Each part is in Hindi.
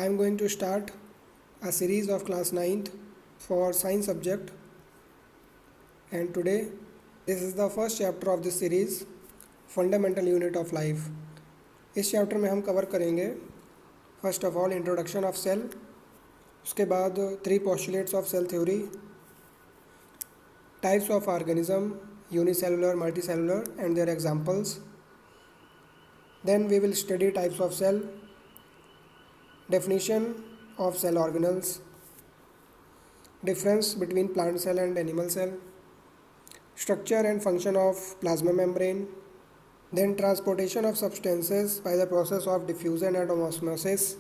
I am going to start a series of class 9th for science subject, and today this is the first chapter of this series, fundamental unit of life. इस चैप्टर में हम कवर करेंगे first of all introduction of cell, उसके बाद 3 postulates of cell theory, types of organism, unicellular, multicellular and their examples. Then we will study types of cell, definition of cell organelles, difference between plant cell and animal cell, structure and function of plasma membrane, then transportation of substances by the process of diffusion and osmosis,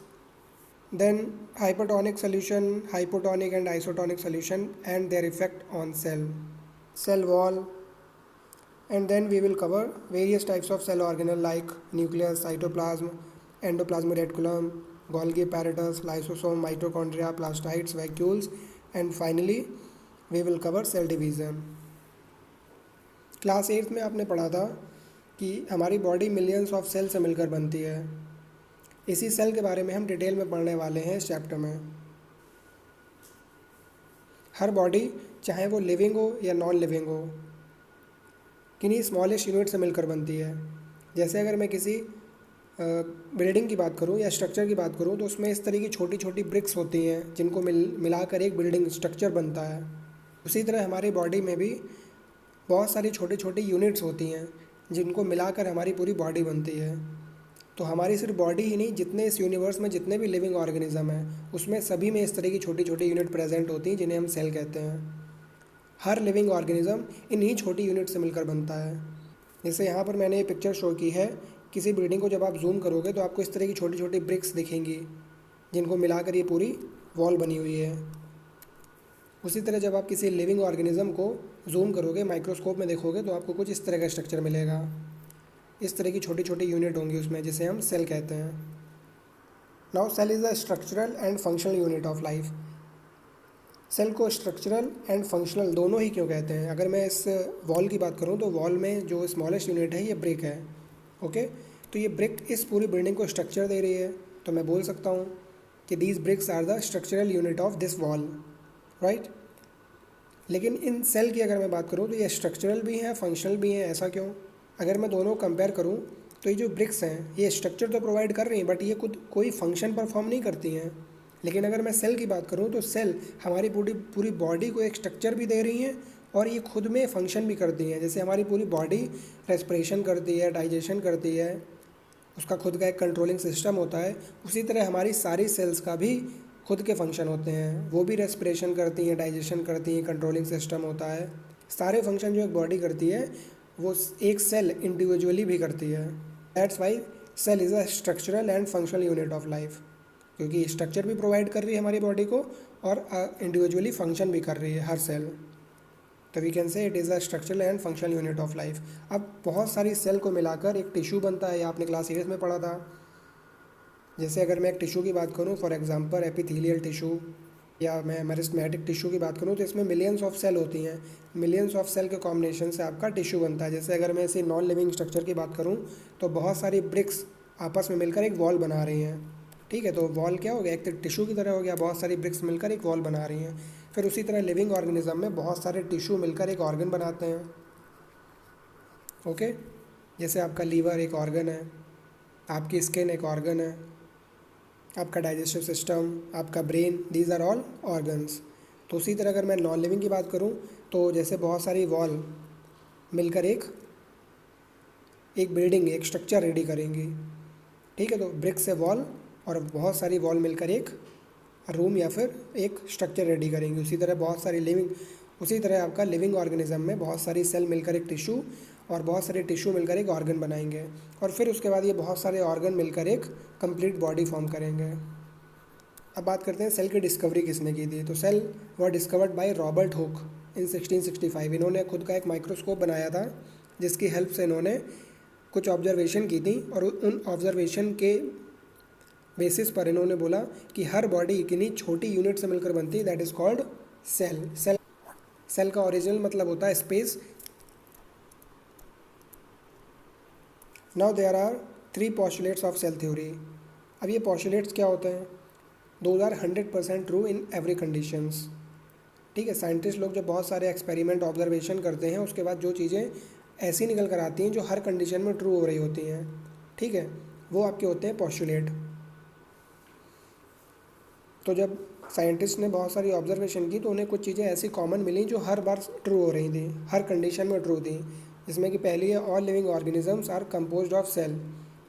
then hypertonic solution, hypotonic and isotonic solution and their effect on cell wall, and then we will cover various types of cell organelle like nucleus, cytoplasm, endoplasmic reticulum, Golgi apparatus, lysosome, mitochondria, plastids, vacuoles, and finally we will cover cell division. Class 8 में आपने पढ़ा था कि हमारी बॉडी मिलियंस ऑफ सेल से मिलकर बनती है. इसी सेल के बारे में हम डिटेल में पढ़ने वाले हैं इस चैप्टर में. हर बॉडी, चाहे वो लिविंग हो या नॉन लिविंग हो, किन्हीं स्मॉलेस्ट यूनिट से मिलकर बनती है. जैसे अगर मैं किसी बिल्डिंग की बात करूं या स्ट्रक्चर की बात करूं तो उसमें इस तरह की छोटी छोटी ब्रिक्स होती हैं जिनको मिलाकर एक बिल्डिंग स्ट्रक्चर बनता है. उसी तरह हमारी बॉडी में भी बहुत सारी छोटी छोटी यूनिट्स होती हैं जिनको मिलाकर हमारी पूरी बॉडी बनती है. तो हमारी सिर्फ बॉडी ही नहीं, जितने इस यूनिवर्स में जितने भी लिविंग ऑर्गेनिज्म हैं उसमें सभी में इस तरह की छोटी छोटी यूनिट प्रेजेंट होती हैं जिन्हें हम सेल कहते हैं. हर लिविंग ऑर्गेनिज्म इन्हीं छोटी यूनिट से मिलकर बनता है. जैसे यहाँ पर मैंने ये पिक्चर शो की है. किसी बिल्डिंग को जब आप जूम करोगे तो आपको इस तरह की छोटी छोटी ब्रिक्स दिखेंगी जिनको मिलाकर ये पूरी वॉल बनी हुई है. उसी तरह जब आप किसी लिविंग ऑर्गेनिज्म को जूम करोगे, माइक्रोस्कोप में देखोगे तो आपको कुछ इस तरह का स्ट्रक्चर मिलेगा. इस तरह की छोटी छोटी यूनिट होंगी उसमें, जिसे हम सेल कहते हैं. Now cell is a structural and functional unit of life. Cell को स्ट्रक्चरल एंड फंक्शनल दोनों ही क्यों कहते हैं? अगर मैं इस वॉल की बात करूं तो वॉल में जो स्मॉलेस्ट यूनिट है ये ब्रिक है. ओके, तो ये ब्रिक इस पूरी बिल्डिंग को स्ट्रक्चर दे रही है. तो मैं बोल सकता हूँ कि these bricks are the structural unit of this wall, right. लेकिन इन सेल की अगर मैं बात करूँ तो ये स्ट्रक्चरल भी हैं, फंक्शनल भी हैं. ऐसा क्यों? अगर मैं दोनों कंपेयर करूँ तो ये जो ब्रिक्स हैं ये स्ट्रक्चर तो प्रोवाइड कर रही हैं बट ये खुद कोई फंक्शन परफॉर्म नहीं करती हैं. लेकिन अगर मैं सेल की बात करूँ तो सेल हमारी पूरी पूरी बॉडी को एक स्ट्रक्चर भी दे रही हैं और ये खुद में फंक्शन भी करती हैं. जैसे हमारी पूरी बॉडी रेस्पिरेशन करती है, डाइजेशन करती है, उसका खुद का एक कंट्रोलिंग सिस्टम होता है. उसी तरह हमारी सारी सेल्स का भी खुद के फंक्शन होते हैं. वो भी रेस्पिरेशन करती हैं, डाइजेशन करती हैं, कंट्रोलिंग सिस्टम होता है. सारे फंक्शन जो एक बॉडी करती है वो एक सेल इंडिविजुअली भी करती है. That's why cell is a structural and functional unit of life, क्योंकि स्ट्रक्चर भी प्रोवाइड कर रही है हमारी बॉडी को और इंडिविजुअली फंक्शन भी कर रही है हर सेल. तो we can say it is a structural and functional unit of life. अब बहुत सारी सेल को मिलाकर एक टिश्यू बनता है. ये आपने क्लास 8 में पढ़ा था. जैसे अगर मैं एक टिश्यू की बात करूँ, फॉर एग्जांपल एपिथेलियल टिश्यू या मैं मेरिस्टेमेटिक टिश्यू की बात करूँ तो इसमें मिलियंस ऑफ सेल होती हैं. मिलियंस ऑफ सेल के कॉम्बिनेशन से आपका टिश्यू बनता है. जैसे अगर मैं इसे नॉन लिविंग स्ट्रक्चर की बात करूँ तो बहुत सारी ब्रिक्स आपस में मिलकर एक वॉल बना रही हैं. ठीक है, तो वॉल क्या हो गया? एक तो टिश्यू की तरह हो गया, बहुत सारी ब्रिक्स मिलकर एक वॉल बना रही हैं. फिर उसी तरह लिविंग ऑर्गेनिज्म में बहुत सारे टिश्यू मिलकर एक ऑर्गन बनाते हैं. ओके, जैसे आपका लीवर एक ऑर्गन है, आपकी स्किन एक ऑर्गन है, आपका डाइजेस्टिव सिस्टम, आपका brain, these are all organs. तो उसी तरह अगर मैं नॉन लिविंग की बात करूं तो जैसे बहुत सारी वॉल मिलकर एक बिल्डिंग, एक स्ट्रक्चर रेडी करेंगी. ठीक है, तो ब्रिक से वॉल और बहुत सारी वॉल मिलकर एक रूम या फिर एक स्ट्रक्चर रेडी करेंगी. उसी तरह आपका लिविंग ऑर्गेनिज्म में बहुत सारी सेल मिलकर एक टिश्यू और बहुत सारे टिश्यू मिलकर एक ऑर्गन बनाएंगे और फिर उसके बाद ये बहुत सारे ऑर्गन मिलकर एक कंप्लीट बॉडी फॉर्म करेंगे. अब बात करते हैं सेल की डिस्कवरी किसने की थी. तो cell was discovered by Robert Hooke in 1665. इन्होंने खुद का एक माइक्रोस्कोप बनाया था जिसकी हेल्प से इन्होंने कुछ ऑब्जर्वेशन की थी और उन ऑब्जर्वेशन के बेसिस पर इन्होंने बोला कि हर बॉडी किन्हीं छोटी यूनिट से मिलकर बनती है. That is called cell. Cell का ओरिजिनल मतलब होता है space. Now there are 3 postulates of cell theory. अब ये postulates क्या होते हैं? Those are 100% true in every conditions. ठीक है, साइंटिस्ट लोग जब बहुत सारे एक्सपेरिमेंट ऑब्जर्वेशन करते हैं उसके बाद जो चीज़ें ऐसी निकल कर आती हैं जो हर कंडीशन में ट्रू हो रही होती हैं, ठीक है, वो आपके होते हैं पोस्टुलेट। तो जब साइंटिस्ट ने बहुत सारी ऑब्जर्वेशन की तो उन्हें कुछ चीज़ें ऐसी कॉमन मिली जो हर बार ट्रू हो रही थी, हर कंडीशन में ट्रू थी। जिसमें कि पहली है, all living organisms are composed of cell.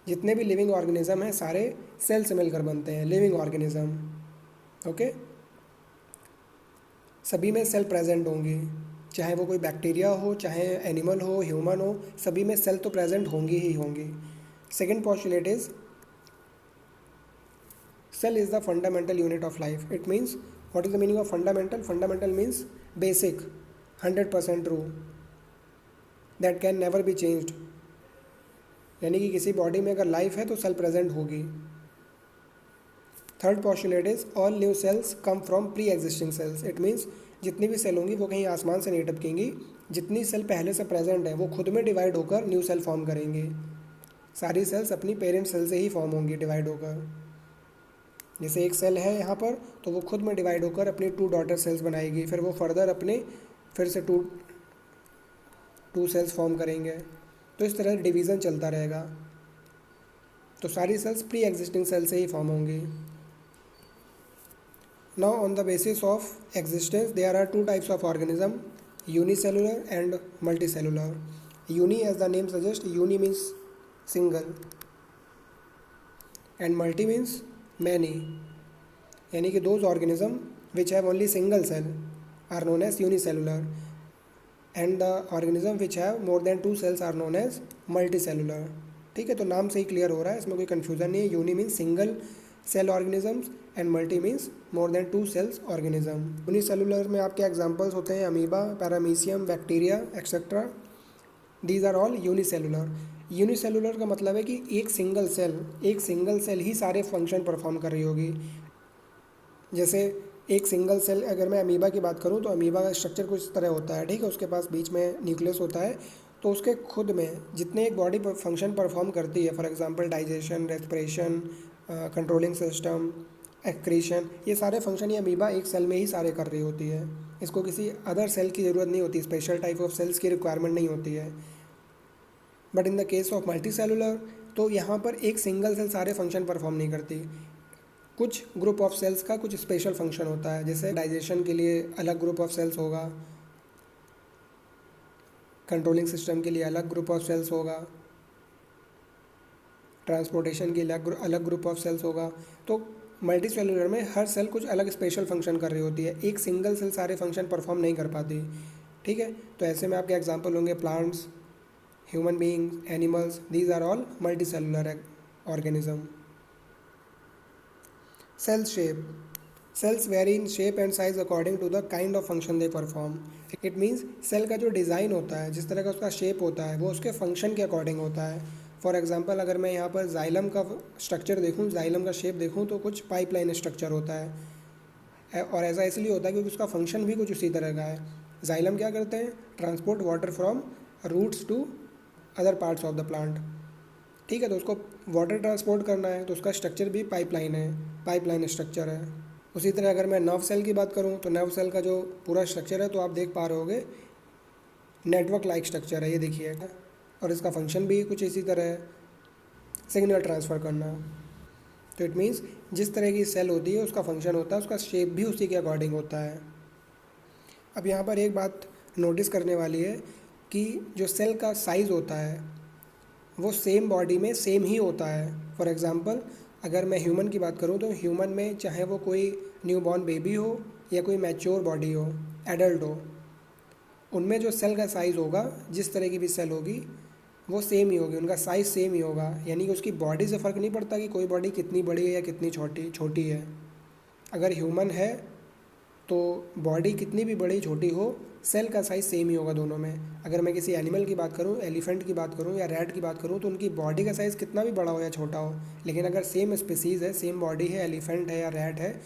जितने भी लिविंग ऑर्गेनिज्म हैं सारे सेल से मिलकर बनते हैं, लिविंग ऑर्गेनिज्म। ओके, सभी में सेल प्रेजेंट होंगी, चाहे वो कोई बैक्टीरिया हो, चाहे एनिमल हो, ह्यूमन हो, सभी में सेल तो प्रेजेंट होंगी ही होंगी। Second postulate is cell is the fundamental unit of life. It means, what is the meaning of fundamental? Fundamental means basic, 100% true, that can never be changed। यानी कि किसी बॉडी में अगर लाइफ है तो सेल प्रेजेंट होगी। Third postulate is all new sales come from pre existing cells. It means जितनी भी सेल होंगी वो कहीं आसमान से नहीं टपकेंगी, जितनी सेल पहले से प्रेजेंट है वो खुद में डिवाइड होकर न्यू सेल फॉर्म करेंगे। सारी सेल्स अपनी पेरेंट सेल से ही फॉर्म होंगी डिवाइड होकर। जैसे एक सेल है यहाँ पर तो वो खुद में डिवाइड होकर अपनी 2 डॉटर सेल्स बनाएगी, फिर वो फर्दर अपने फिर से टू सेल्स फॉर्म करेंगे। तो इस तरह डिवीज़न चलता रहेगा। तो सारी सेल्स प्री एग्जिस्टिंग सेल से ही फॉर्म होंगी। Now on the basis of existence there are 2 types of organism, unicellular and multicellular. Uni as the name suggest, uni means single and multi means many. यानी कि those organism which have only single cell are known as unicellular and the organism which have more than 2 cells are known as multicellular. ठीक है, तो नाम से ही क्लियर हो रहा है, इसमें कोई कन्फ्यूज़न नहीं है। Uni means single cell organisms and multi means more than 2 cells organism. Unicellular में आपके एग्जाम्पल्स होते हैं amoeba, paramecium, bacteria etcetera. These are all unicellular. Unicellular का मतलब है कि एक सिंगल सेल ही सारे फंक्शन परफॉर्म कर रही होगी। जैसे एक सिंगल सेल, अगर मैं अमीबा की बात करूँ तो अमीबा का स्ट्रक्चर कुछ इस तरह होता है, ठीक है, उसके पास बीच में न्यूक्लियस होता है। तो उसके खुद में जितने एक बॉडी फंक्शन परफॉर्म करती है, for example digestion, respiration, controlling system, accretion, ये सारे फंक्शन ये अमीबा एक सेल में ही सारे कर रही होती है। इसको किसी अदर सेल की ज़रूरत नहीं होती, स्पेशल टाइप ऑफ सेल्स की रिक्वायरमेंट नहीं होती है। But in the case of multi cellular तो यहाँ पर एक सिंगल सेल सारे फंक्शन परफॉर्म नहीं करती, कुछ ग्रुप ऑफ सेल्स का कुछ स्पेशल फंक्शन होता है। जैसे डाइजेशन के लिए अलग ग्रुप ऑफ सेल्स होगा, कंट्रोलिंग सिस्टम के लिए अलग ग्रुप ऑफ सेल्स होगा, ट्रांसपोर्टेशन के लिए अलग ग्रुप ऑफ सेल्स होगा। तो मल्टी सेलुलर में हर सेल कुछ अलग स्पेशल फंक्शन कर रही होती है, एक सिंगल सेल सारे फंक्शन परफॉर्म नहीं कर पाती। ठीक है, तो ऐसे में आपके एग्जाम्पल होंगे plants, human beings, animals, these are all multicellular organism. Cell shape, cells vary in shape and size according to the kind of function they perform. It means cell का जो डिज़ाइन होता है, जिस तरह का उसका शेप होता है, वो उसके फंक्शन के अकॉर्डिंग होता है। फॉर एग्जांपल अगर मैं यहाँ पर जाइलम का स्ट्रक्चर देखूँ, जाइलम का शेप देखूँ तो कुछ पाइपलाइन स्ट्रक्चर होता है, और ऐसा इसलिए होता है क्योंकि उसका फंक्शन भी कुछ उसी तरह का है। जाइलम क्या करते हैं, transport water from roots to other parts of the plant. ठीक है, तो उसको वाटर ट्रांसपोर्ट करना है तो उसका स्ट्रक्चर भी पाइपलाइन स्ट्रक्चर है। उसी तरह अगर मैं नर्व सेल की बात करूँ तो नर्व सेल का जो पूरा स्ट्रक्चर है तो आप देख पा रहे होगे नेटवर्क लाइक स्ट्रक्चर है, ये देखिए, और इसका फंक्शन भी कुछ इसी तरह है, सिग्नल ट्रांसफ़र करना। तो इट मीन्स जिस तरह की सेल होती है उसका फंक्शन होता है, उसका शेप भी उसी के अकॉर्डिंग होता है। अब यहाँ पर एक बात नोटिस करने वाली है कि जो सेल का साइज़ होता है वो सेम बॉडी में सेम ही होता है। फॉर एग्ज़ाम्पल अगर मैं ह्यूमन की बात करूँ तो ह्यूमन में चाहे वो कोई न्यू बॉर्न बेबी हो या कोई मैच्योर बॉडी हो, एडल्ट हो, उनमें जो सेल का साइज़ होगा, जिस तरह की भी सेल होगी वो सेम ही होगी, उनका साइज़ सेम ही होगा। यानी कि उसकी बॉडी से फ़र्क नहीं पड़ता कि कोई बॉडी कितनी बड़ी है या कितनी छोटी है। अगर ह्यूमन है तो बॉडी कितनी भी बड़ी छोटी हो, सेल का साइज़ सेम ही होगा दोनों में। अगर मैं किसी एनिमल की बात करूँ, एलिफेंट की बात करूँ या रैट की बात करूँ, तो उनकी बॉडी का साइज़ कितना भी बड़ा हो या छोटा हो, लेकिन अगर सेम स्पीसीज़ है, सेम बॉडी है, एलिफेंट है या रैट है,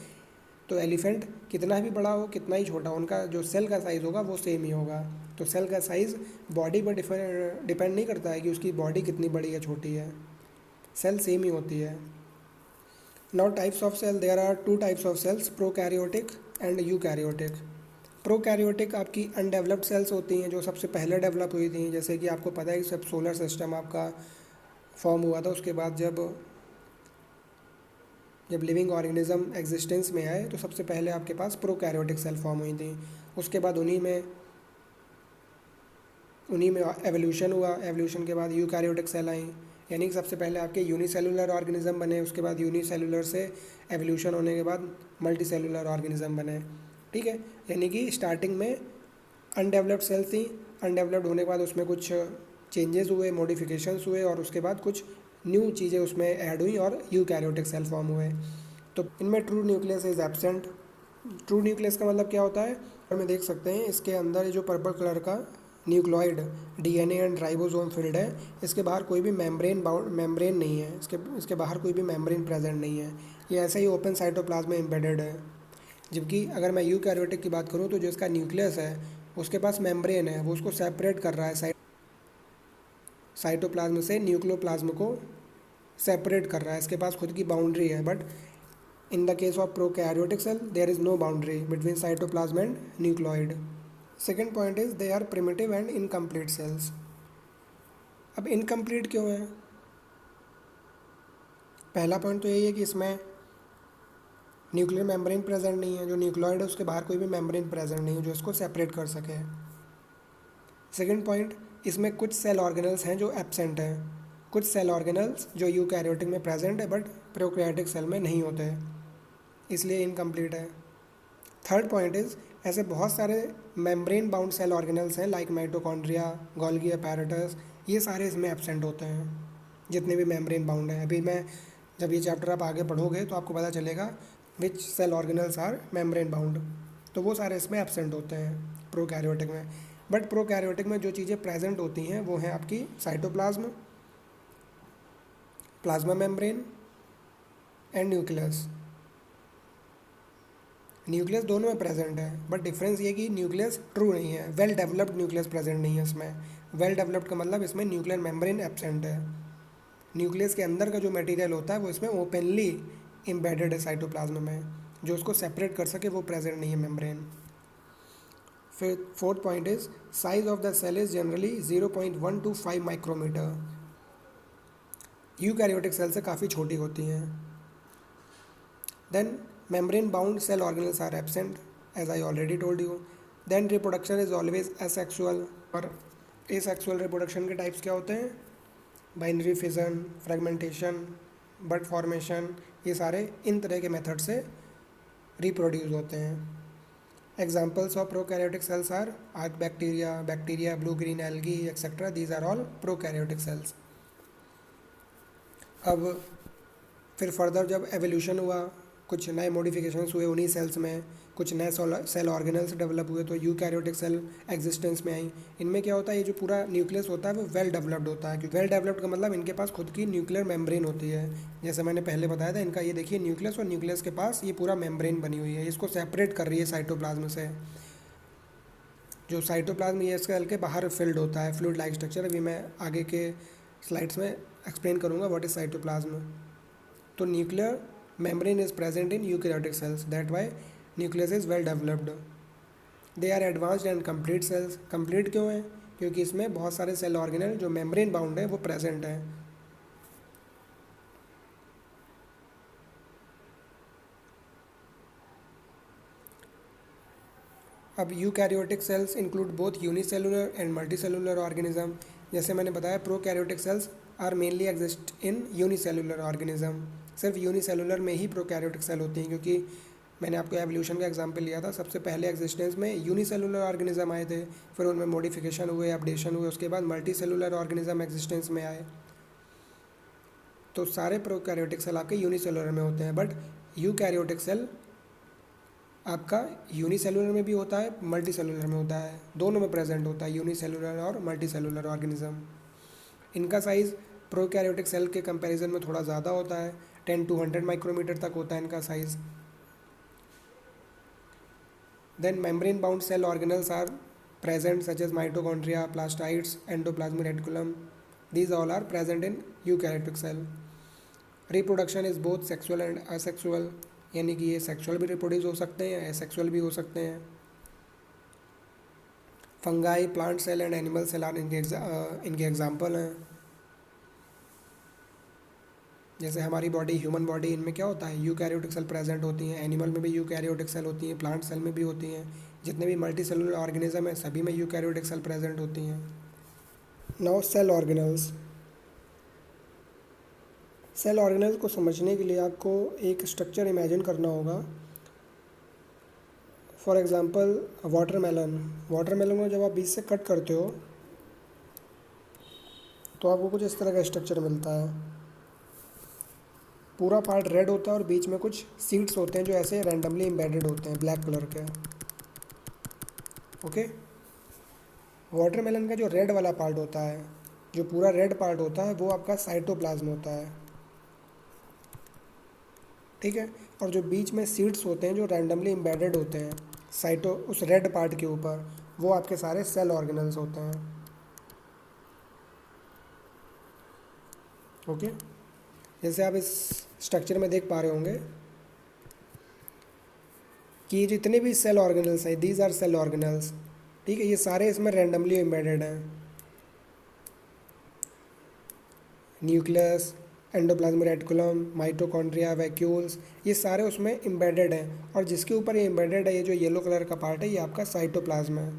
तो एलिफेंट कितना भी बड़ा हो कितना ही छोटा हो, उनका जो सेल का साइज़ होगा वो सेम ही होगा। तो सेल का साइज़ बॉडी पर डिपेंड नहीं करता है कि उसकी बॉडी कितनी बड़ी या छोटी है, सेल सेम ही होती है। Now types of cell, there are two types of cells, prokaryotic and eukaryotic. Prokaryotic आपकी अनडेवलप्ड सेल्स होती हैं जो सबसे पहले डेवलप हुई थी, जैसे कि आपको पता है कि सब सोलर सिस्टम आपका फॉर्म हुआ था, उसके बाद जब जब लिविंग ऑर्गेनिज्म एग्जिस्टेंस में आए तो सबसे पहले आपके पास प्रोकैरियोटिक सेल फॉर्म हुई थी। उसके बाद उन्हीं में एवोल्यूशन हुआ, एवोल्यूशन के बाद यूकैरियोटिक सेल आई, यानी कि सबसे पहले आपके यूनिसेलुलर ऑर्गेनिज्म बने, उसके बाद यूनिसेलुलर से एवोल्यूशन होने के बाद मल्टी सेलुलर ऑर्गेनिज्म बने। ठीक है, यानी कि स्टार्टिंग में अनडेवलप्ड सेल्स थी, अनडेवलप्ड होने के बाद उसमें कुछ चेंजेस हुए, मॉडिफिकेशंस हुए, और उसके बाद कुछ न्यू चीज़ें उसमें ऐड हुई और यूकैरियोटिक सेल फॉर्म हुए। तो इनमें true nucleus is absent. True nucleus का मतलब क्या होता है, और में देख सकते हैं इसके अंदर जो पर्पल कलर का न्यूक्लॉइड डीएनए एंड राइबोसोम फिल्ड है, इसके बाहर कोई भी मेम्ब्रेन नहीं है, इसके बाहर कोई भी मेम्ब्रेन प्रेजेंट नहीं है, ये ऐसे ही ओपन साइटोप्लाज्म में एम्बेडेड है। जबकि अगर मैं यूकैरियोटिक की बात करूँ तो जो इसका न्यूक्लियस है उसके पास मेम्ब्रेन है, वो उसको सेपरेट कर रहा है, साइटोप्लाज्म से न्यूक्लियोप्लाज्म को सेपरेट कर रहा है, इसके पास खुद की बाउंड्री है। But in the case of prokaryotic cell there is no boundary between cytoplasm and nucleoid. Second point is they are primitive and incomplete cells. अब इनकम्प्लीट क्यों है? पहला पॉइंट तो यही है कि इसमें न्यूक्लियर मेम्ब्रेन प्रेजेंट नहीं है, जो न्यूक्लॉइड है उसके बाहर कोई भी मेम्ब्रेन प्रेजेंट नहीं है जो इसको सेपरेट कर सके। सेकेंड पॉइंट, इसमें कुछ सेल ऑर्गेनल्स हैं जो एब्सेंट हैं, कुछ सेल ऑर्गेनल्स जो यूकैरियोटिक में प्रेजेंट है बट प्रोकैरियोटिक सेल में नहीं होते, इसलिए इनकम्प्लीट है। थर्ड पॉइंट इज, ऐसे बहुत सारे मेम्ब्रेन बाउंड सेल ऑर्गेनल्स हैं लाइक माइटोकॉन्ड्रिया, गोल्गी अपैरेटस, ये सारे इसमें एब्सेंट होते हैं, जितने भी मेम्ब्रेन बाउंड हैं। अभी मैं जब ये चैप्टर आप आगे पढ़ोगे तो आपको पता चलेगा which cell organelles are membrane bound, तो वो सारे इसमें एब्सेंट होते हैं प्रोकैरियोटिक में। बट प्रोकैरियोटिक में जो चीज़ें प्रेजेंट होती हैं वो हैं आपकी cytoplasm, plasma membrane and nucleus. Nucleus दोनों में प्रेजेंट है, बट डिफरेंस ये कि न्यूक्लियस ट्रू नहीं है, वेल डेवलप्ड न्यूक्लियस प्रेजेंट नहीं है इसमें। वेल डेवलप्ड का मतलब इसमें न्यूक्लियर मेम्ब्रेन एब्सेंट है, न्यूक्लियस के अंदर का जो मटेरियल होता है वो इसमें ओपनली एम्बेडेड है साइटोप्लाज्म में, जो उसको सेपरेट कर सके वो प्रेजेंट नहीं है मेम्ब्रेन। फिर fourth point is, size of the cell is generally 0.1 to 5 micrometre. Eukaryotic cell से काफ़ी छोटी होती हैं। Then membrane bound cell organelles are absent, as I already told you. Then reproduction is always asexual, और asexual reproduction के टाइप्स क्या होते हैं? बाइनरी फिजन, फ्रेगमेंटेशन, बड फॉर्मेशन, ये सारे इन तरह के मेथड से रिप्रोड्यूस होते हैं। Examples of prokaryotic cells are archaebacteria, blue green algae etcetera, these are all prokaryotic cells. अब फिर फर्दर जब एवोल्यूशन हुआ, कुछ नए मॉडिफिकेशंस हुए उन्हीं सेल्स में, कुछ नए सेल ऑर्गेनल्स डेवलप हुए तो यूकैरियोटिक सेल एग्जिस्टेंस में आई। इनमें क्या होता है, ये जो पूरा न्यूक्लियस होता है वो वेल डेवलप्ड होता है, क्योंकि वेल डेवलप्ड का मतलब इनके पास खुद की न्यूक्लियर मेम्ब्रेन होती है। जैसे मैंने पहले बताया था, इनका ये देखिए न्यूक्लियस, और न्यूक्लियस के पास ये पूरा मेम्ब्रेन बनी हुई है, इसको सेपरेट कर रही है साइटोप्लाज्म से। जो साइटोप्लाज्म ये सेल के बाहर फिल्ड होता है, फ्लूइड लाइक स्ट्रक्चर, अभी मैं आगे के स्लाइड्स में एक्सप्लेन करूँगा व्हाट इज साइटोप्लाज्म। तो nuclear membrane is present in eukaryotic cells, that why nucleus is well developed. They are advanced and complete cells. complete क्यों है? क्योंकि इसमें बहुत सारे सेल ऑर्गेनल जो मेम्ब्रेन बाउंड है वो प्रेजेंट है। अब eukaryotic cells include both unicellular and multicellular organism. जैसे मैंने बताया prokaryotic cells are mainly exist in unicellular organism, सिर्फ यूनिसेलुलर में ही प्रोकैरियोटिक सेल होती हैं, क्योंकि मैंने आपको एवोल्यूशन का एग्जांपल लिया था, सबसे पहले एग्जिस्टेंस में यूनिसेलुलर ऑर्गेनिज्म आए थे, फिर उनमें मॉडिफिकेशन हुए, अपडेशन हुए, उसके बाद मल्टी सेलुलर ऑर्गेनिज्म एग्जिस्टेंस में आए। तो सारे प्रोकैरियोटिक सेल आपके यूनिसेलुलर में होते हैं, बट यूकैरियोटिक सेल आपका यूनिसेलुलर में भी होता है, मल्टी सेलुलर में होता है, दोनों में प्रेजेंट होता है, यूनिसेलुलर और मल्टी सेलुलर ऑर्गेनिज्म। इनका साइज़ प्रोकैरियोटिक सेल के कंपैरिजन में थोड़ा ज़्यादा होता है, 10 to 100 माइक्रोमीटर तक होता है इनका size. Then membrane bound cell organelles are present such as mitochondria, plastids, endoplasmic reticulum. These all are present in eukaryotic cell. Reproduction is both sexual and asexual, यानी कि ये सेक्सुअल भी रिप्रोड्यूस हो सकते हैं, एसेक्सुअल भी हो सकते हैं। Fungi, plant cell and animal cell are इनके एग्जाम्पल हैं। जैसे हमारी बॉडी, ह्यूमन बॉडी, इनमें क्या होता है, यूकैरियोटिक सेल प्रेजेंट होती हैं, एनिमल में भी यूकैरियोटिक सेल होती हैं, प्लांट सेल में भी होती हैं, जितने भी मल्टी सेलुलर ऑर्गेनिज्म हैं सभी में यूकैरियोटिक सेल प्रेजेंट होती हैं। Now cell organelles. Cell organelles को समझने के लिए आपको एक स्ट्रक्चर इमेजिन करना होगा। For example watermelon. वाटरमेलन को जब आप बीच से कट करते हो तो आपको कुछ इस तरह का स्ट्रक्चर मिलता है। पूरा पार्ट रेड होता है और बीच में कुछ सीड्स होते हैं जो ऐसे रैंडमली एम्बेडेड होते हैं, ब्लैक कलर के। ओके, वाटरमेलन का जो रेड वाला पार्ट होता है, जो पूरा रेड पार्ट होता है, वो आपका साइटोप्लाज्म होता है, ठीक है। और जो बीच में सीड्स होते हैं जो रैंडमली एम्बेडेड होते हैं उस रेड पार्ट के ऊपर, वो आपके सारे सेल ऑर्गेनल्स होते हैं। ओके, जैसे आप इस स्ट्रक्चर में देख पा रहे होंगे कि जितने भी सेल ऑर्गेनल्स हैं, दीज आर सेल ऑर्गेनल्स, ठीक है। ये सारे इसमें रैंडमली एम्बेडेड हैं। Nucleus, endoplasmic reticulum, mitochondria, vacuoles, ये सारे उसमें एम्बेडेड हैं। और जिसके ऊपर ये एम्बेडेड है, ये जो येलो कलर का पार्ट है, ये आपका साइटोप्लाज्म है।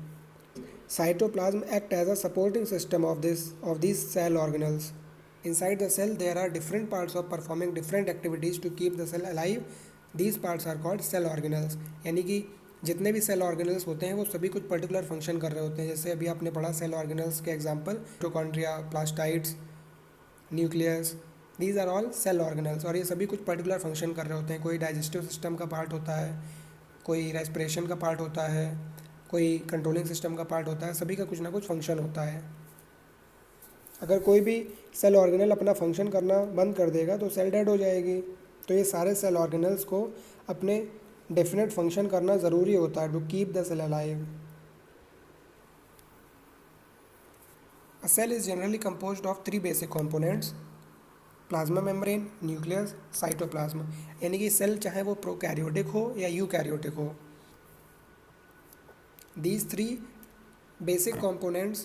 Cytoplasm act as a supporting system of these cell organelles. Inside the cell there are different parts of performing different activities to keep the cell alive. These parts are called cell organelles. यानी कि जितने भी सेल ऑर्गेनल्स होते हैं वो सभी कुछ पर्टिकुलर फंक्शन कर रहे होते हैं। जैसे अभी आपने पढ़ा सेल ऑर्गेनल्स के example, mitochondria, plastids, nucleus, these are all cell organelles. और ये सभी कुछ पर्टिकुलर फंक्शन कर रहे होते हैं। कोई डाइजेस्टिव सिस्टम का पार्ट होता है, कोई रेस्पिरेशन का पार्ट होता है, कोई कंट्रोलिंग सिस्टम का पार्ट होता है, सभी का कुछ ना कुछ फंक्शन होता है। अगर कोई भी सेल ऑर्गेनल अपना फंक्शन करना बंद कर देगा तो सेल डेड हो जाएगी। तो ये सारे सेल ऑर्गेनल्स को अपने डेफिनेट फंक्शन करना ज़रूरी होता है to keep the cell alive. A cell is generally composed of 3 basic components, plasma membrane, nucleus, cytoplasm. यानी कि सेल चाहे वो प्रोकैरियोटिक हो या यूकैरियोटिक हो, these 3 basic components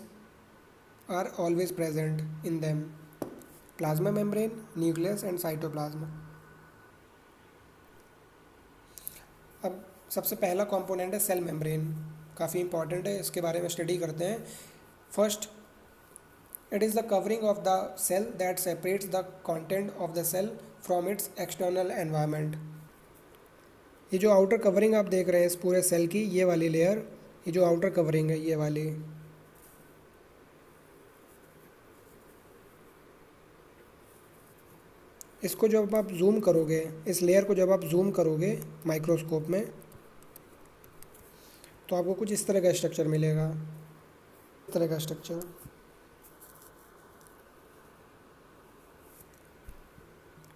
are always present in them: plasma membrane, nucleus and cytoplasm. अब सबसे पहला कंपोनेंट है सेल मेम्ब्रेन। काफ़ी इंपॉर्टेंट है, इसके बारे में स्टडी करते हैं। First, it is the covering of the cell that separates the content of the cell from its external environment. ये जो आउटर कवरिंग आप देख रहे हैं इस पूरे सेल की, ये वाली लेयर, ये जो आउटर कवरिंग है ये वाली, इसको जब आप जूम करोगे, इस लेयर को जब आप जूम करोगे माइक्रोस्कोप में, तो आपको कुछ इस तरह का स्ट्रक्चर मिलेगा। इस तरह का स्ट्रक्चर।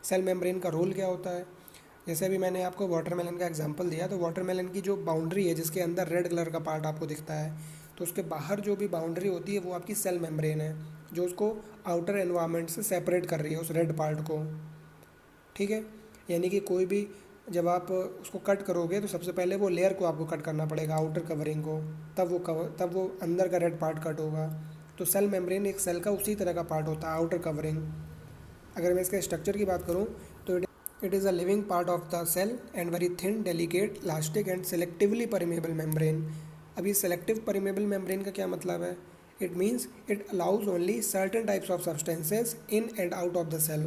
सेल मेम्ब्रेन का रोल क्या होता है? जैसे अभी मैंने आपको वाटरमेलन का एग्जांपल दिया, तो वाटरमेलन की जो बाउंड्री है, जिसके अंदर रेड कलर का पार्ट आपको दिखता है, तो उसके बाहर जो भी बाउंड्री होती है वो आपकी सेल मेम्ब्रेन है, जो उसको आउटर एनवायरनमेंट से सेपरेट कर रही है, उस रेड पार्ट को, ठीक है। यानी कि कोई भी, जब आप उसको कट करोगे तो सबसे पहले वो लेयर को आपको कट करना पड़ेगा, आउटर कवरिंग को, तब वो अंदर का रेड पार्ट कट होगा। तो सेल मेम्ब्रेन एक सेल का उसी तरह का पार्ट होता है, आउटर कवरिंग। अगर मैं इसके स्ट्रक्चर की बात करूँ तो it is a living part of the cell and very thin, delicate, elastic and selectively permeable membrane. अभी सेलेक्टिव परमेबल मेम्ब्रेन का क्या मतलब है? It means it allows only certain types of substances in and out of the cell.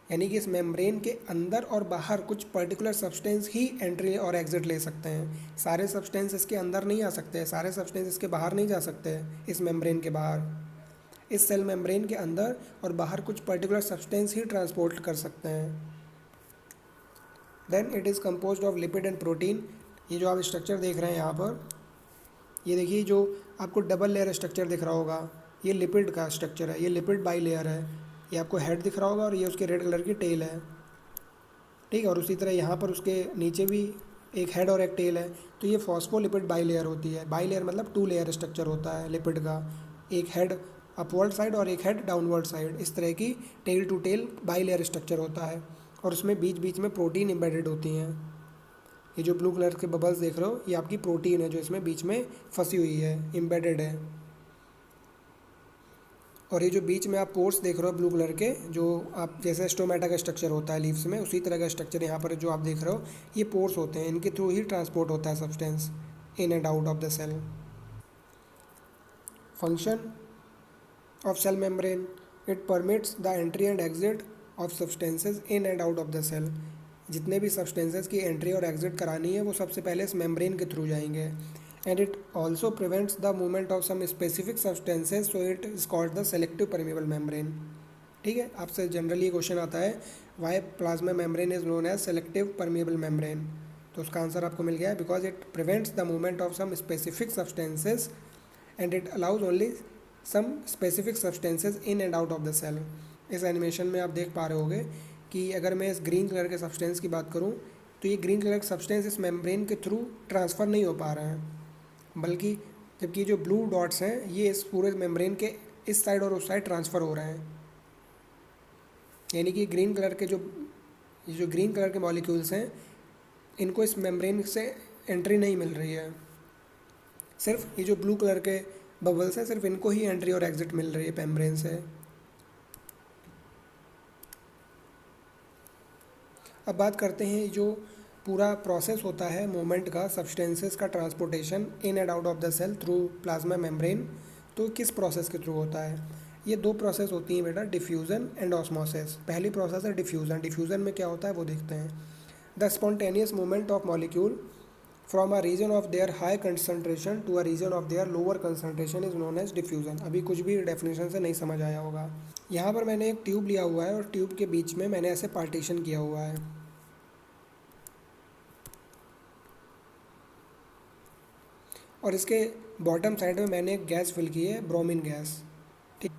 यानी कि इस मेम्ब्रेन के अंदर और बाहर कुछ पर्टिकुलर सब्सटेंस ही एंट्री और एग्जिट ले सकते हैं। सारे सब्सटेंस इसके अंदर नहीं आ सकते हैं, सारे सब्सटेंस इसके बाहर नहीं जा सकते हैं, इस मेम्ब्रेन के बाहर। इस सेल मेम्ब्रेन के अंदर और बाहर कुछ पर्टिकुलर सब्सटेंस ही ट्रांसपोर्ट कर सकते हैं। Then it is composed of lipid and protein. ये जो आप स्ट्रक्चर देख रहे हैं यहाँ पर, ये देखिए जो आपको डबल लेयर स्ट्रक्चर दिख रहा होगा, ये लिपिड का स्ट्रक्चर है, ये लिपिड बाई लेयर है। ये आपको हेड दिख रहा होगा और ये उसके रेड कलर की टेल है, ठीक है। और उसी तरह यहाँ पर उसके नीचे भी एक हेड और एक टेल है। तो ये फॉस्फोलिपिड बाई लेयर होती है। बाई लेयर मतलब 2 लेयर स्ट्रक्चर होता है लिपिड का, एक हेड अपवर्ड साइड और एक हेड डाउनवर्ड साइड, इस तरह की tail to tail bilayer structure होता है और उसमें बीच बीच में प्रोटीन एम्बेडेड होती हैं। ये जो ब्लू कलर के बबल्स देख रहे हो ये आपकी प्रोटीन है जो इसमें बीच में फंसी हुई है, एम्बेडेड है। और ये जो बीच में आप पोर्स देख रहे हो ब्लू कलर के, जो आप जैसे स्टोमेटा का स्ट्रक्चर होता है लीव्स में, उसी तरह का स्ट्रक्चर यहाँ पर जो आप देख रहे हो ये पोर्स होते हैं, इनके थ्रू ही ट्रांसपोर्ट होता है substance in and out of the cell. Function of cell membrane, it permits the entry and exit of substances in and out of the cell। जितने भी सब्सटेंसेस की एंट्री और एग्जिट करानी है वो सबसे पहले इस मेम्ब्रेन के थ्रू जाएंगे। And it also prevents the movement of some specific substances, so it is called the selective permeable membrane. ठीक है, आपसे जनरली क्वेश्चन आता है why plasma membrane is known as selective permeable membrane, तो उसका आंसर आपको मिल गया है, because it prevents the movement of some specific substances and it allows only some specific substances in and out of the cell. इस एनिमेशन में आप देख पा रहे होगे कि अगर मैं इस ग्रीन कलर के सब्सटेंस की बात करूं तो ये ग्रीन कलर का सब्सटेंस इस मेम्ब्रेन के थ्रू ट्रांसफ़र नहीं हो पा रहा है, बल्कि जबकि जो ब्लू डॉट्स हैं ये इस पूरे मेम्ब्रेन के इस साइड और उस साइड ट्रांसफ़र हो रहे हैं। यानी कि ग्रीन कलर के ये जो ग्रीन कलर के मॉलिक्यूल्स हैं इनको इस मेम्ब्रेन से एंट्री नहीं मिल रही है, सिर्फ ये जो ब्लू कलर के बबल्स हैं सिर्फ इनको ही एंट्री और एग्जिट मिल रही है मेम्ब्रेन से। अब बात करते हैं जो पूरा प्रोसेस होता है मूवमेंट का, सब्सटेंसेस का transportation in and out of the cell through plasma membrane, तो किस प्रोसेस के थ्रू होता है। ये दो प्रोसेस होती हैं बेटा, डिफ्यूज़न एंड ऑस्मोसिस। पहली प्रोसेस है डिफ्यूज़न। डिफ्यूज़न में क्या होता है वो देखते हैं। The spontaneous movement of molecule from a region of their high concentration to a region of their lower concentration is known as diffusion. अभी कुछ भी डेफिनेशन से नहीं समझ आया होगा। यहाँ पर मैंने एक ट्यूब लिया हुआ है और ट्यूब के बीच में मैंने ऐसे पार्टीशन किया हुआ है, और इसके बॉटम साइड में मैंने एक गैस फिल की है, ब्रोमीन गैस। ठीक,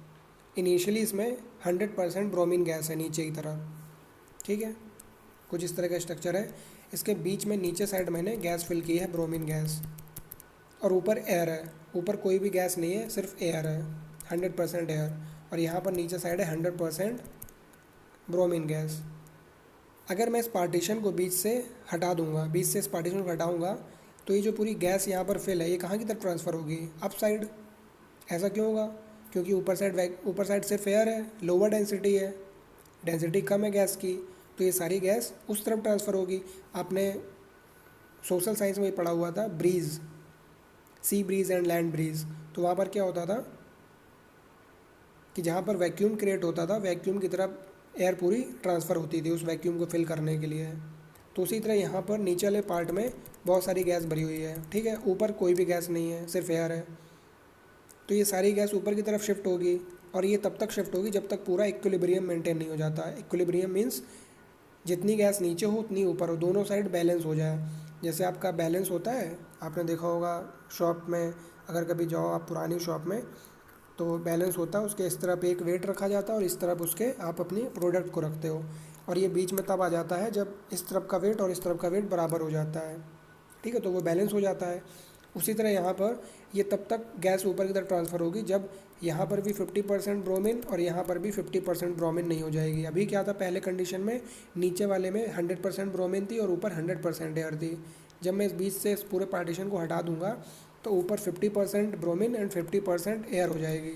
इनिशियली इसमें 100% ब्रोमीन गैस है नीचे की तरफ। ठीक है, कुछ इस तरह का स्ट्रक्चर है। इसके बीच में नीचे साइड मैंने गैस फिल की है, ब्रोमीन गैस, और ऊपर एयर है। ऊपर कोई भी गैस नहीं है, सिर्फ एयर है, 100% एयर। और यहाँ पर नीचे साइड है 100% ब्रोमीन गैस। अगर मैं इस पार्टीशन को बीच से हटा दूंगा, बीच से इस पार्टीशन को हटाऊंगा, तो ये जो पूरी गैस यहाँ पर फिल है ये कहाँ की तरफ ट्रांसफ़र होगी, अप साइड। ऐसा क्यों होगा, क्योंकि ऊपर साइड सिर्फ एयर है, लोअर डेंसिटी है, डेंसिटी कम है गैस की, तो ये सारी गैस उस तरफ ट्रांसफ़र होगी। आपने सोशल साइंस में पढ़ा हुआ था breeze, sea breeze and land breeze. तो वहाँ पर क्या होता था कि जहाँ पर वैक्यूम क्रिएट होता था, वैक्यूम की तरफ एयर पूरी ट्रांसफ़र होती थी उस वैक्यूम को फिल करने के लिए। तो उसी तरह यहाँ पर नीचे वाले पार्ट में बहुत सारी गैस भरी हुई है। ठीक है, ऊपर कोई भी गैस नहीं है, सिर्फ एयर है। तो ये सारी गैस ऊपर की तरफ शिफ्ट होगी, और ये तब तक शिफ्ट होगी जब तक पूरा इक्विलिब्रियम मेंटेन नहीं हो जाता। इक्विलिब्रियम मीन्स जितनी गैस नीचे हो उतनी ऊपर हो, दोनों साइड बैलेंस हो जाए। जैसे आपका बैलेंस होता है, आपने देखा होगा शॉप में, अगर कभी जाओ आप पुरानी शॉप में, तो बैलेंस होता है, उसके इस तरफ एक वेट रखा जाता है और इस तरफ उसके आप अपनी प्रोडक्ट को रखते हो, और ये बीच में तब आ जाता है जब इस तरफ का वेट और इस तरफ का वेट बराबर हो जाता है। ठीक है, तो वो बैलेंस हो जाता है। उसी तरह यहाँ पर ये तब तक गैस ऊपर की तरफ ट्रांसफ़र होगी जब यहाँ पर भी 50% ब्रोमीन और यहाँ पर भी 50% ब्रोमीन नहीं हो जाएगी। अभी क्या था, पहले कंडीशन में नीचे वाले में 100% ब्रोमीन थी और ऊपर 100% एयर थी। जब मैं इस बीच से इस पूरे पार्टीशन को हटा दूंगा तो ऊपर 50% ब्रोमीन एंड 50% एयर हो जाएगी,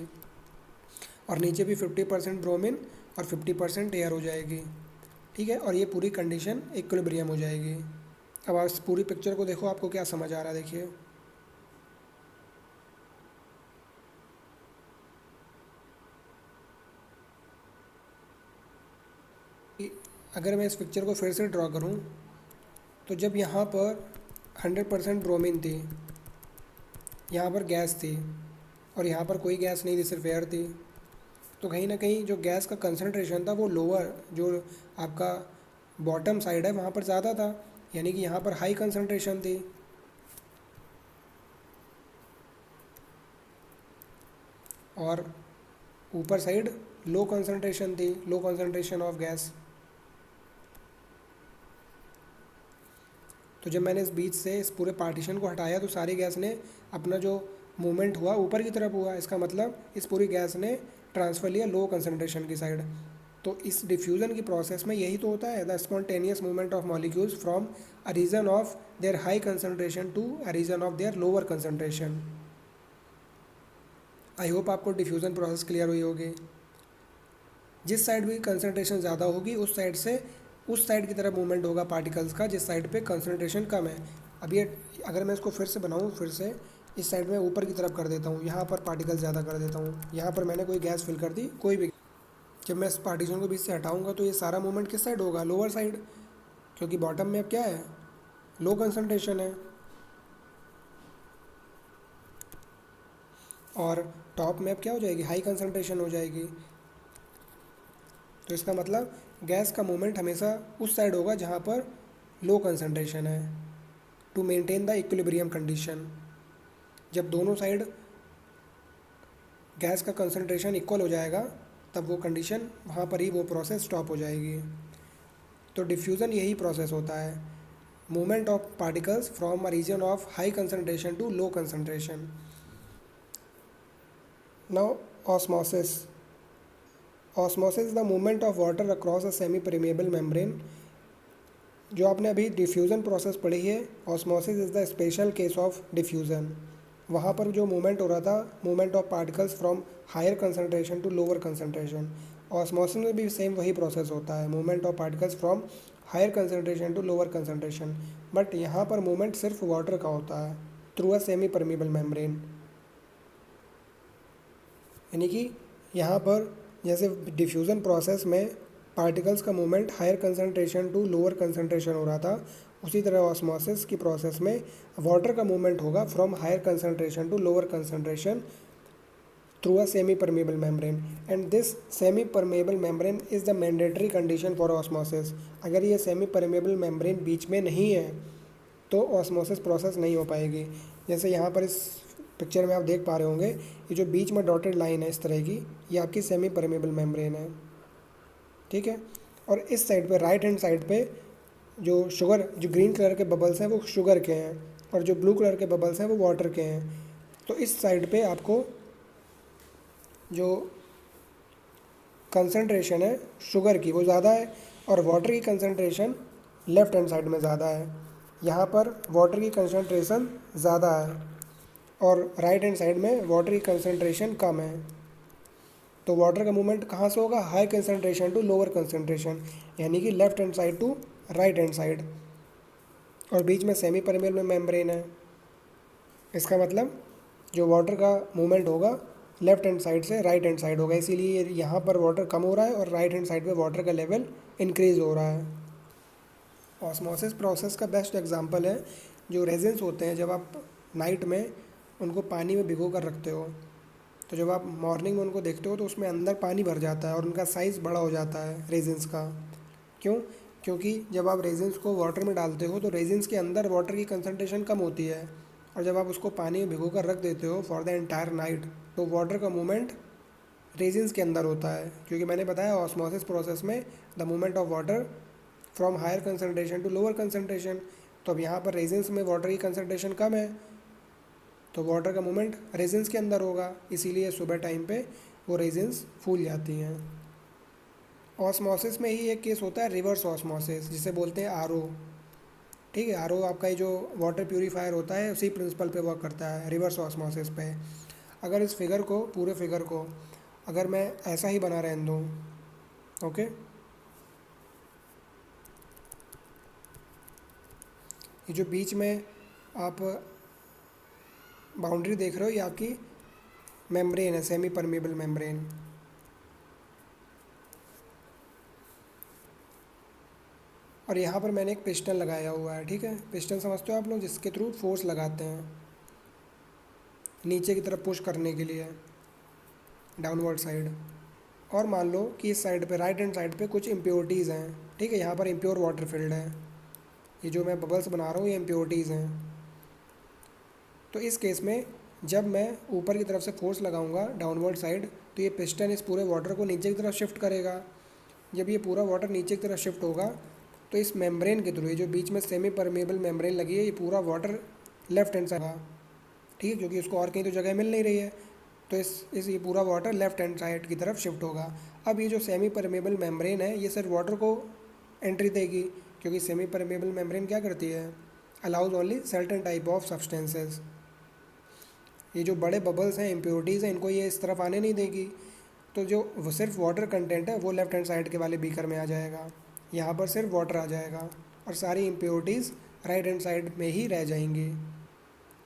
और नीचे भी 50% ब्रोमीन और 50% एयर हो जाएगी। ठीक है, और ये पूरी कंडीशन इक्विलिब्रियम हो जाएगी। अब आप इस पूरी पिक्चर को देखो, आपको क्या समझ आ रहा है, देखिए। अगर मैं इस पिक्चर को फिर से ड्रॉ करूं, तो जब यहाँ पर 100% ब्रोमीन थी, यहाँ पर गैस थी, और यहाँ पर कोई गैस नहीं थी, सिर्फ एयर थी, तो कहीं ना कहीं जो गैस का कंसनट्रेशन था वो लोअर, जो आपका बॉटम साइड है वहाँ पर ज़्यादा था, यानी कि यहाँ पर हाई कंसनट्रेशन थी। और ऊपर साइड लो कंसनट्रेशन थी, लो कंसनट्रेशन ऑफ गैस। तो जब मैंने इस बीच से इस पूरे पार्टीशन को हटाया तो सारी गैस ने अपना जो मूवमेंट हुआ ऊपर की तरफ हुआ, इसका मतलब इस पूरी गैस ने ट्रांसफ़र लिया लो कंसनट्रेशन की साइड। तो इस डिफ्यूज़न की प्रोसेस में यही तो होता है, the spontaneous movement of molecules from a region of their high concentration to a region of their lower concentration. I hope आपको डिफ्यूज़न प्रोसेस क्लियर हुई होगी। जिस साइड भी कंसनट्रेशन ज़्यादा होगी उस साइड से उस साइड की तरफ मूवमेंट होगा पार्टिकल्स का जिस साइड पे कंसनट्रेशन कम है। अब ये अगर मैं इसको फिर से बनाऊँ, फिर से इस साइड में ऊपर की तरफ कर देता हूँ, यहाँ पर पार्टिकल ज़्यादा कर देता हूँ, यहाँ पर मैंने कोई गैस फिल कर दी, कोई भी। जब मैं इस पार्टीशन को बीच से हटाऊंगा तो ये सारा मूवमेंट किस साइड होगा, लोअर साइड, क्योंकि बॉटम में अब क्या है, लो कंसनट्रेशन है, और टॉप में अब क्या हो जाएगी, हाई कंसनट्रेशन हो जाएगी। तो इसका मतलब गैस का मूवमेंट हमेशा उस साइड होगा जहाँ पर लो कंसनट्रेशन है, to maintain the equilibrium condition. जब दोनों साइड गैस का कंसनट्रेशन इक्वल हो जाएगा तब वो कंडीशन वहाँ पर ही वो प्रोसेस स्टॉप हो जाएगी। तो डिफ्यूज़न यही प्रोसेस होता है, movement of particles from a region of high concentration to low concentration. Now osmosis. Osmosis is the movement of water across a semi permeable membrane. जो आपने अभी डिफ्यूज़न प्रोसेस पढ़ी है, osmosis is the special case of diffusion. वहाँ पर जो मूवमेंट हो रहा था, movement of particles from higher concentration to lower concentration. Osmosis में भी सेम वही प्रोसेस होता है, movement of particles from higher concentration to lower concentration, but यहाँ पर मूवमेंट सिर्फ वाटर का होता है through a semi permeable membrane. यानी कि यहाँ पर जैसे डिफ्यूज़न प्रोसेस में पार्टिकल्स का movement higher concentration to lower concentration हो रहा था, उसी तरह ऑस्मोसिस की प्रोसेस में वाटर का मूवमेंट होगा from higher concentration to lower concentration through a semi permeable membrane, and this semi permeable membrane is the mandatory condition for osmosis. अगर ये सेमी परमेबल मेम्ब्रेन बीच में नहीं है तो ऑस्मोसिस प्रोसेस नहीं हो पाएगी। जैसे यहाँ पर इस पिक्चर में आप देख पा रहे होंगे, ये जो बीच में डॉटेड लाइन है इस तरह की, ये आपकी सेमी परमेबल मेम्ब्रेन है, ठीक है। और इस साइड पे, राइट हैंड साइड पे, जो ग्रीन कलर के बबल्स हैं वो शुगर के हैं, और जो ब्लू कलर के बबल्स हैं वो वाटर के हैं। तो इस साइड पे आपको जो कंसनट्रेशन है शुगर की वो ज़्यादा है, और वाटर की कंसनट्रेशन लेफ़्ट हैंड साइड में ज़्यादा है। यहाँ पर वाटर की कंसनट्रेशन ज़्यादा है और राइट हैंड साइड में वाटर की कंसनट्रेशन कम है। तो वाटर का मूवमेंट कहाँ से होगा, high concentration to lower concentration, यानी कि left hand side to right hand side, और बीच में सेमी परमेबल मेम्ब्रेन है। इसका मतलब जो वाटर का मूवमेंट होगा लेफ्ट हैंड साइड से राइट हैंड साइड होगा, इसीलिए यहाँ पर वाटर कम हो रहा है और राइट हैंड साइड पे वाटर का लेवल इंक्रीज़ हो रहा है। ऑस्मोसिस प्रोसेस का बेस्ट एग्जांपल है जो रेजिन्स होते हैं, जब आप नाइट में उनको पानी में भिगो कर रखते हो, तो जब आप मॉर्निंग में उनको देखते हो तो उसमें अंदर पानी भर जाता है और उनका साइज़ बड़ा हो जाता है रेजिन्स का। क्यों? क्योंकि जब आप रेजिन्स को वाटर में डालते हो तो रेजिन्स के अंदर वाटर की कंसनट्रेशन कम होती है, और जब आप उसको पानी में भिगो कर रख देते हो फॉर द एंटायर नाइट तो वाटर का मूवमेंट रेजिन्स के अंदर होता है। क्योंकि मैंने बताया ऑस्मोसिस प्रोसेस में the movement of water from higher concentration to lower concentration, तो अब यहाँ पर रेजिन्स में वाटर की कंसनट्रेशन कम है तो वाटर का मूवमेंट रेजिन्स के अंदर होगा, इसीलिए सुबह टाइम पे वो रेजिन्स फूल जाती हैं। ऑस्मोसिस में ही एक केस होता है रिवर्स ऑस्मोसिस, जिसे बोलते हैं आरओ। ठीक है, आरओ आपका ये जो वाटर प्यूरीफायर होता है उसी प्रिंसिपल पे वर्क करता है, रिवर्स ऑस्मोसिस पे। अगर इस फिगर को, पूरे फिगर को अगर मैं ऐसा ही बना रहने दूँ, ओके, ये जो बीच में आप बाउंड्री देख रहे हो ये आपकी मेम्ब्रेन है, सेमी परमेबल मेम्ब्रेन। और यहाँ पर मैंने एक पिस्टन लगाया हुआ है, ठीक है, पिस्टन समझते हो आप लोग, जिसके थ्रू फोर्स लगाते हैं नीचे की तरफ पुश करने के लिए, डाउनवर्ड साइड। और मान लो कि इस साइड पे, राइट हैंड साइड पे कुछ इम्प्योरिटीज़ हैं, ठीक है, यहाँ पर इम्प्योर वाटर फील्ड है, ये जो मैं बबल्स बना रहा हूँ ये इम्प्योरिटीज़ हैं। तो इस केस में जब मैं ऊपर की तरफ से फोर्स लगाऊंगा डाउनवर्ड साइड, तो ये पिस्टन इस पूरे वाटर को नीचे की तरफ शिफ्ट करेगा। जब ये पूरा वाटर नीचे की तरफ शिफ्ट होगा तो इस मेम्ब्रेन के थ्रू, ये जो बीच में सेमी परमेबल मेम्ब्रेन लगी है, ये पूरा वाटर लेफ्ट हैंड साइड होगा, ठीक है, क्योंकि उसको और कहीं तो जगह मिल नहीं रही है। तो इस ये पूरा वाटर लेफ्ट हैंड साइड की तरफ शिफ्ट होगा। अब ये जो सेमी परमेबल मेम्ब्रेन है ये सिर्फ वाटर को एंट्री देगी, क्योंकि सेमी परमेबल मेम्ब्रेन क्या करती है, allows only certain type of substances. ये जो बड़े बबल्स हैं, इम्प्योरिटीज़ हैं, इनको ये इस तरफ आने नहीं देगी। तो जो वो सिर्फ वाटर कंटेंट है वो लेफ्ट हैंड साइड के वाले बीकर में आ जाएगा, यहाँ पर सिर्फ वाटर आ जाएगा और सारी इम्प्योरिटीज़ राइट हैंड साइड में ही रह जाएंगी।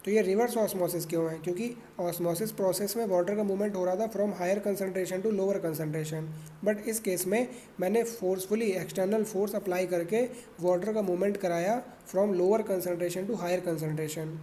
तो ये रिवर्स ऑस्मोसिस क्यों है, क्योंकि ऑस्मोसिस प्रोसेस में वाटर का मूवमेंट हो रहा था from higher concentration to lower concentration, but इस केस में मैंने फोर्सफुली एक्सटर्नल फोर्स अप्लाई करके वाटर का मूवमेंट कराया from lower concentration to higher concentration.